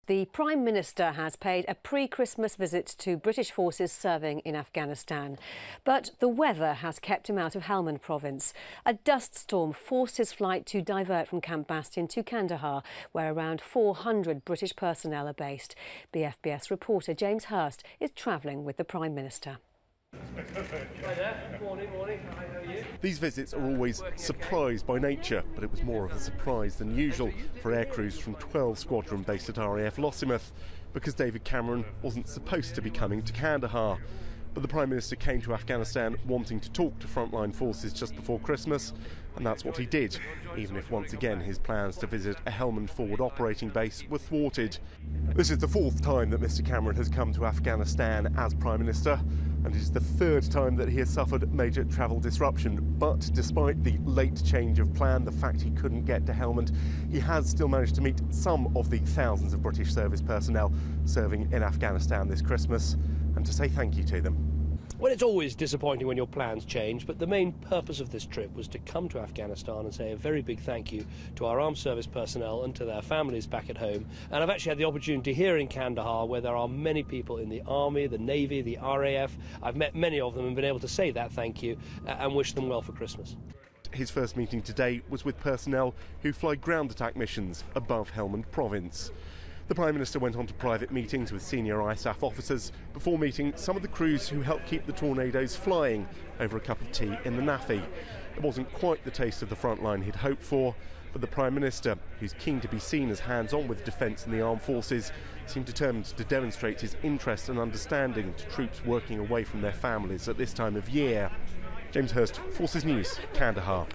The Prime Minister has paid a pre-Christmas visit to British forces serving in Afghanistan. But the weather has kept him out of Helmand province. A dust storm forced his flight to divert from Camp Bastion to Kandahar, where around 400 British personnel are based. BFBS reporter James Hurst is travelling with the Prime Minister. Hi there. Morning. How are you? These visits are always surprised by nature, but it was more of a surprise than usual for aircrews from 12 Squadron based at RAF Lossiemouth, because David Cameron wasn't supposed to be coming to Kandahar. But the Prime Minister came to Afghanistan wanting to talk to frontline forces just before Christmas, and that's what he did, even if once again his plans to visit a Helmand forward operating base were thwarted. This is the fourth time that Mr Cameron has come to Afghanistan as Prime Minister, and it is the third time that he has suffered major travel disruption. But despite the late change of plan, the fact he couldn't get to Helmand, he has still managed to meet some of the thousands of British service personnel serving in Afghanistan this Christmas, and to say thank you to them. Well, it's always disappointing when your plans change, but the main purpose of this trip was to come to Afghanistan and say a very big thank you to our armed service personnel and to their families back at home. And I've actually had the opportunity here in Kandahar, where there are many people in the Army, the Navy, the RAF. I've met many of them and been able to say that thank you and wish them well for Christmas. His first meeting today was with personnel who fly ground attack missions above Helmand province. The Prime Minister went on to private meetings with senior ISAF officers before meeting some of the crews who helped keep the tornadoes flying over a cup of tea in the NAFI. It wasn't quite the taste of the frontline he'd hoped for, but the Prime Minister, who's keen to be seen as hands-on with defence and the armed forces, seemed determined to demonstrate his interest and understanding to troops working away from their families at this time of year. James Hurst, Forces News, Kandahar.